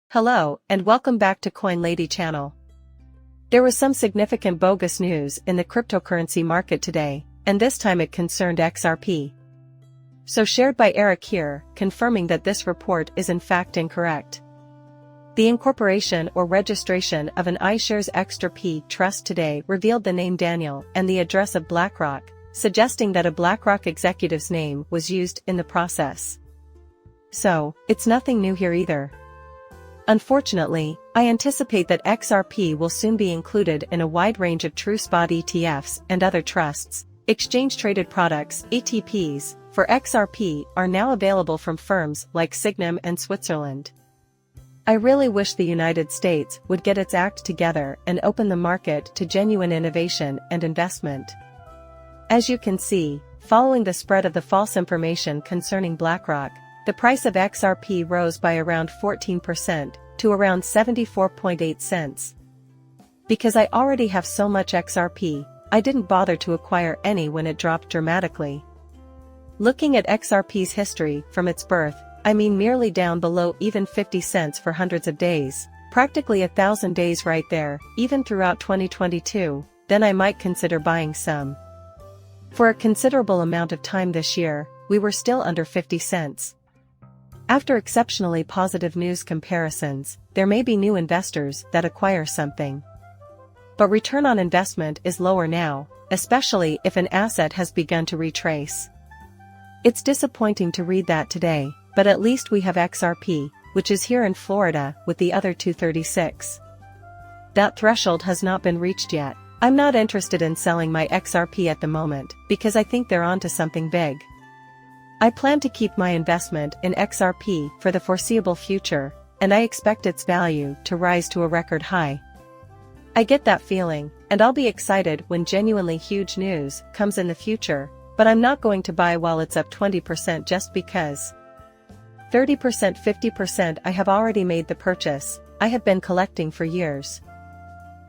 Hello, and welcome back to Coin Lady channel. There was some significant bogus news in the cryptocurrency market today, and this time it concerned XRP. So shared by Eric here, confirming that this report is in fact incorrect. The incorporation or registration of an iShares XRP trust today revealed the name Daniel and the address of BlackRock, suggesting that a BlackRock executive's name was used in the process. So, it's nothing new here either. Unfortunately, I anticipate that XRP will soon be included in a wide range of true spot ETFs and other trusts. Exchange-traded products, ETPs, for XRP are now available from firms like Sygnum and Switzerland. I really wish the United States would get its act together and open the market to genuine innovation and investment. As you can see, following the spread of the false information concerning BlackRock, the price of XRP rose by around 14% to around 74.8 cents. Because I already have so much XRP, I didn't bother to acquire any when it dropped dramatically. Looking at XRP's history from its birth, I mean merely down below even 50 cents for hundreds of days, practically 1,000 days right there, even throughout 2022, then I might consider buying some. For a considerable amount of time this year, we were still under 50 cents. After exceptionally positive news comparisons, there may be new investors that acquire something. But return on investment is lower now, especially if an asset has begun to retrace. It's disappointing to read that today, but at least we have XRP, which is here in Florida with the other 236. That threshold has not been reached yet. I'm not interested in selling my XRP at the moment because I think they're onto something big. I plan to keep my investment in XRP for the foreseeable future, and I expect its value to rise to a record high. I get that feeling, and I'll be excited when genuinely huge news comes in the future, but I'm not going to buy while it's up 20% just because. 30%, 50%. I have already made the purchase. I have been collecting for years.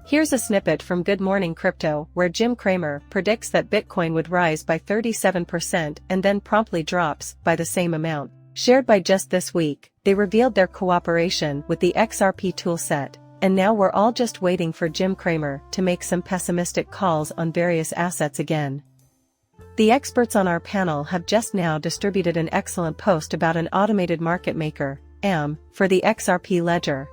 Here's a snippet from Good Morning Crypto where Jim Cramer predicts that Bitcoin would rise by 37% and then promptly drops by the same amount. Shared by Just This Week, they revealed their cooperation with the XRP toolset, and now we're all just waiting for Jim Cramer to make some pessimistic calls on various assets again. The experts on our panel have just now distributed an excellent post about an automated market maker, AM, for the XRP ledger.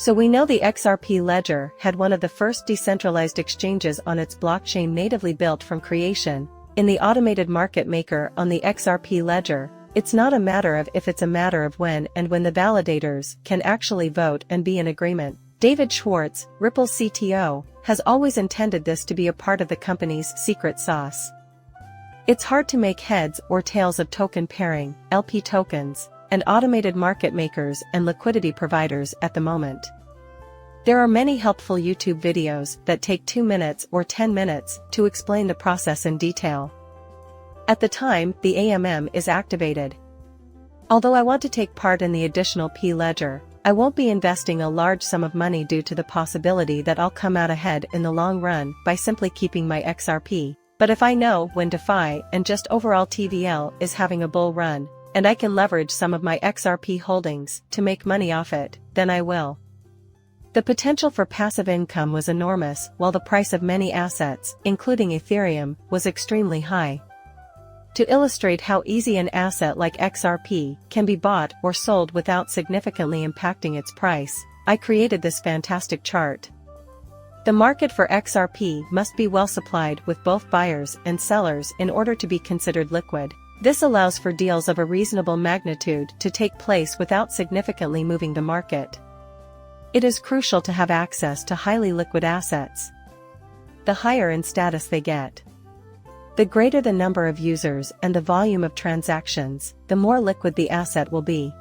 So we know the XRP ledger had one of the first decentralized exchanges on its blockchain natively built from creation. In the automated market maker on the XRP ledger, it's not a matter of if, it's a matter of when, and when the validators can actually vote and be in agreement. David Schwartz, Ripple's CTO, has always intended this to be a part of the company's secret sauce. It's hard to make heads or tails of token pairing, LP tokens, and automated market makers and liquidity providers at the moment. There are many helpful YouTube videos that take 2 minutes or 10 minutes to explain the process in detail. At the time the AMM is activated. Although I want to take part in the additional P ledger, I won't be investing a large sum of money due to the possibility that I'll come out ahead in the long run by simply keeping my XRP. But if I know when DeFi and just overall TVL is having a bull run, and I can leverage some of my XRP holdings to make money off it, then I will. The potential for passive income was enormous while the price of many assets, including Ethereum, was extremely high. To illustrate how easy an asset like XRP can be bought or sold without significantly impacting its price, I created this fantastic chart. The market for XRP must be well supplied with both buyers and sellers in order to be considered liquid. This allows for deals of a reasonable magnitude to take place without significantly moving the market. It is crucial to have access to highly liquid assets. The higher in status they get, the greater the number of users and the volume of transactions, the more liquid the asset will be.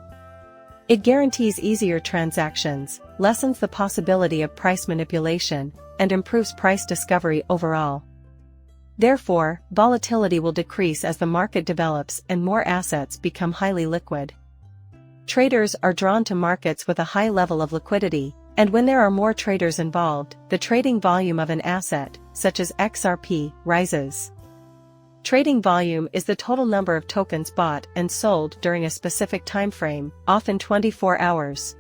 It guarantees easier transactions, lessens the possibility of price manipulation, and improves price discovery overall. Therefore, volatility will decrease as the market develops and more assets become highly liquid. Traders are drawn to markets with a high level of liquidity, and when there are more traders involved, the trading volume of an asset, such as XRP, rises. Trading volume is the total number of tokens bought and sold during a specific time frame, often 24 hours.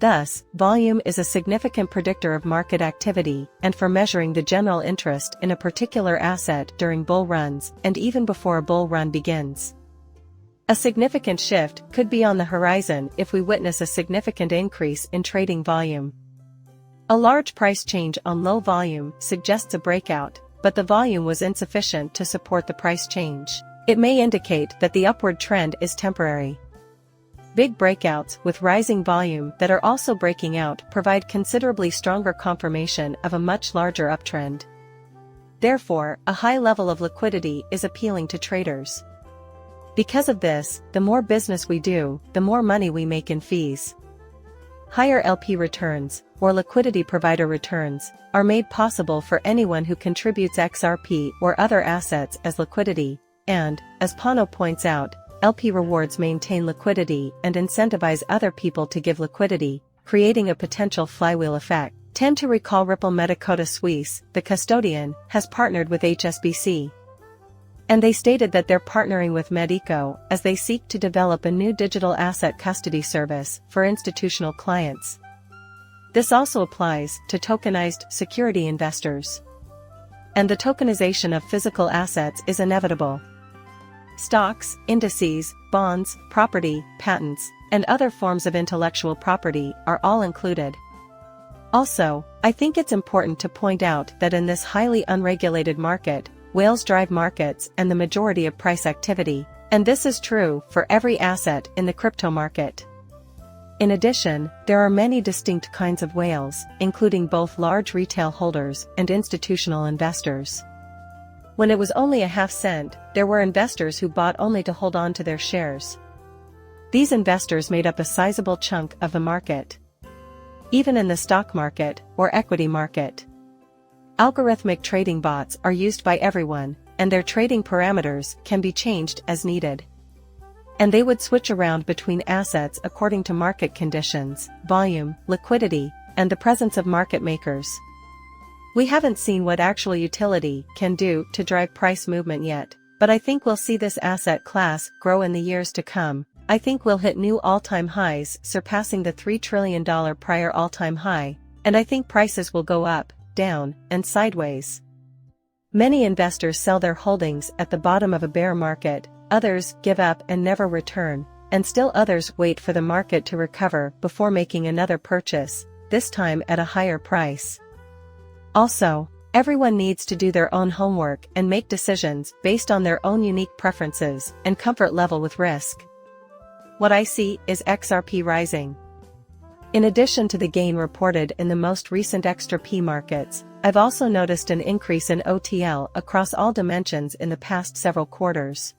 Thus, volume is a significant predictor of market activity and for measuring the general interest in a particular asset during bull runs and even before a bull run begins. A significant shift could be on the horizon if we witness a significant increase in trading volume. A large price change on low volume suggests a breakout, but the volume was insufficient to support the price change. It may indicate that the upward trend is temporary. Big breakouts with rising volume that are also breaking out provide considerably stronger confirmation of a much larger uptrend. Therefore, a high level of liquidity is appealing to traders. Because of this, the more business we do, the more money we make in fees. Higher LP returns, or liquidity provider returns, are made possible for anyone who contributes XRP or other assets as liquidity, and, as Pano points out, LP rewards maintain liquidity and incentivize other people to give liquidity, creating a potential flywheel effect. Tend to recall Ripple Medicotta Suisse, the custodian, has partnered with HSBC. And they stated that they're partnering with Medico as they seek to develop a new digital asset custody service for institutional clients. This also applies to tokenized security investors. And the tokenization of physical assets is inevitable. Stocks, indices, bonds, property, patents, and other forms of intellectual property are all included. Also, I think it's important to point out that in this highly unregulated market, whales drive markets and the majority of price activity, and this is true for every asset in the crypto market. In addition, there are many distinct kinds of whales, including both large retail holders and institutional investors. When it was only a half cent, there were investors who bought only to hold on to their shares. These investors made up a sizable chunk of the market. Even in the stock market, or equity market, algorithmic trading bots are used by everyone, and their trading parameters can be changed as needed. And they would switch around between assets according to market conditions, volume, liquidity, and the presence of market makers. We haven't seen what actual utility can do to drive price movement yet, but I think we'll see this asset class grow in the years to come. I think we'll hit new all-time highs surpassing the $3 trillion prior all-time high, and I think prices will go up, down, and sideways. Many investors sell their holdings at the bottom of a bear market, others give up and never return, and still others wait for the market to recover before making another purchase, this time at a higher price. Also, everyone needs to do their own homework and make decisions based on their own unique preferences and comfort level with risk. What I see is XRP rising. In addition to the gain reported in the most recent XRP markets, I've also noticed an increase in OTL across all dimensions in the past several quarters.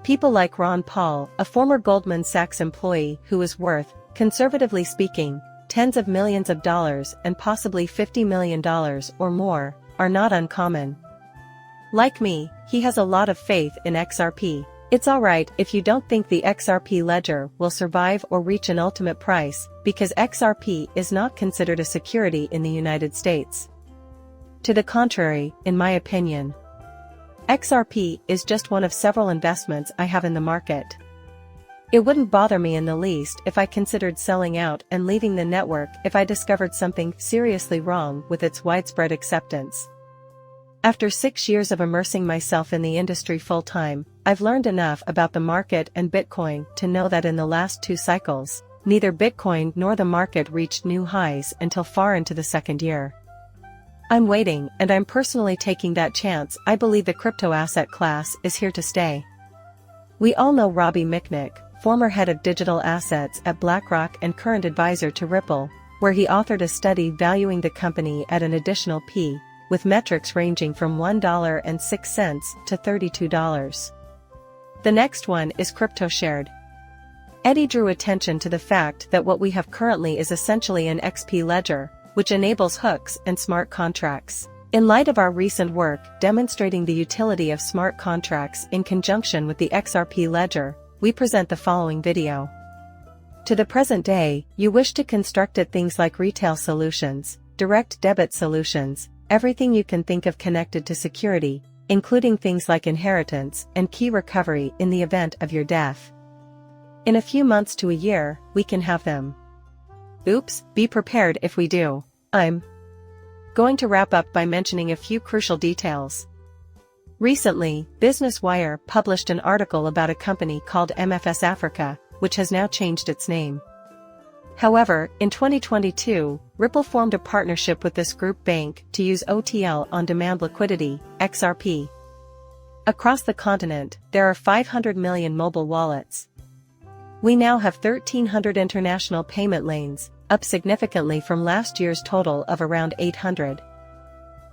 People like Ron Paul, a former Goldman Sachs employee who is worth, conservatively speaking, tens of millions of dollars and possibly $50 million or more, are not uncommon. Like me, he has a lot of faith in XRP. It's alright if you don't think the XRP ledger will survive or reach an ultimate price, because XRP is not considered a security in the United States. To the contrary, in my opinion, XRP is just one of several investments I have in the market. It wouldn't bother me in the least if I considered selling out and leaving the network if I discovered something seriously wrong with its widespread acceptance. After 6 years of immersing myself in the industry full-time, I've learned enough about the market and Bitcoin to know that in the last 2 cycles, neither Bitcoin nor the market reached new highs until far into the second year. I'm waiting, and I'm personally taking that chance. I believe the crypto asset class is here to stay. We all know Robbie Mitnick, former head of digital assets at BlackRock and current advisor to Ripple, where he authored a study valuing the company at an additional P, with metrics ranging from $1.06 to $32. The next one is CryptoShared. Eddie drew attention to the fact that what we have currently is essentially an XP ledger, which enables hooks and smart contracts. In light of our recent work demonstrating the utility of smart contracts in conjunction with the XRP ledger, we present the following video. To the present day, you wish to construct it things like retail solutions, direct debit solutions, everything you can think of connected to security, including things like inheritance and key recovery in the event of your death. In a few months to a year, we can have them. Oops, be prepared if we do. I'm going to wrap up by mentioning a few crucial details. Recently, Business Wire published an article about a company called MFS Africa, which has now changed its name. However, in 2022, Ripple formed a partnership with this group bank to use OTL on-demand liquidity, XRP. Across the continent, there are 500 million mobile wallets. We now have 1,300 international payment lanes, up significantly from last year's total of around 800.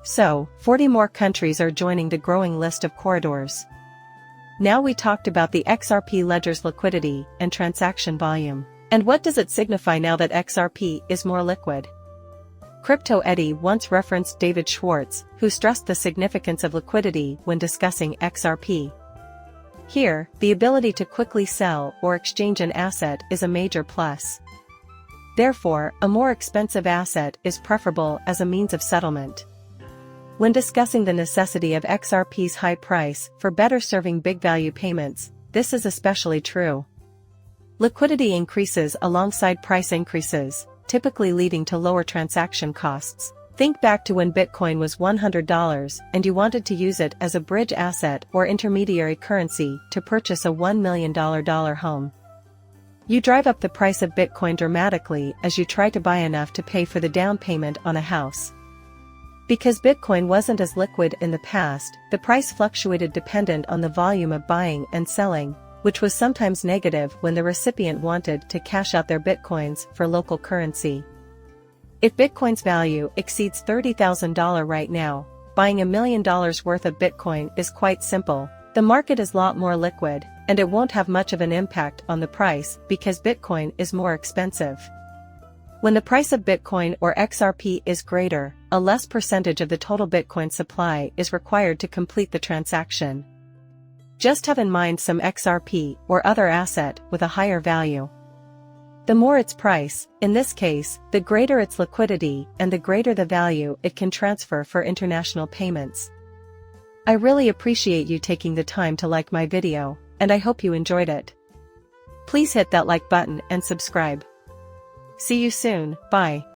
So, 40 more countries are joining the growing list of corridors. Now we talked about the XRP ledger's liquidity and transaction volume. And what does it signify now that XRP is more liquid? Crypto Eddie once referenced David Schwartz, who stressed the significance of liquidity when discussing XRP. Here, the ability to quickly sell or exchange an asset is a major plus. Therefore, a more expensive asset is preferable as a means of settlement. When discussing the necessity of XRP's high price for better serving big value payments, this is especially true. Liquidity increases alongside price increases, typically leading to lower transaction costs. Think back to when Bitcoin was $100 and you wanted to use it as a bridge asset or intermediary currency to purchase a $1 million home. You drive up the price of Bitcoin dramatically as you try to buy enough to pay for the down payment on a house. Because Bitcoin wasn't as liquid in the past, the price fluctuated dependent on the volume of buying and selling, which was sometimes negative when the recipient wanted to cash out their Bitcoins for local currency. If Bitcoin's value exceeds $30,000 right now, buying $1 million worth of Bitcoin is quite simple. The market is a lot more liquid, and it won't have much of an impact on the price because Bitcoin is more expensive. When the price of Bitcoin or XRP is greater, a less percentage of the total Bitcoin supply is required to complete the transaction. Just have in mind some XRP or other asset with a higher value. The more its price, in this case, the greater its liquidity and the greater the value it can transfer for international payments. I really appreciate you taking the time to like my video, and I hope you enjoyed it. Please hit that like button and subscribe. See you soon, bye.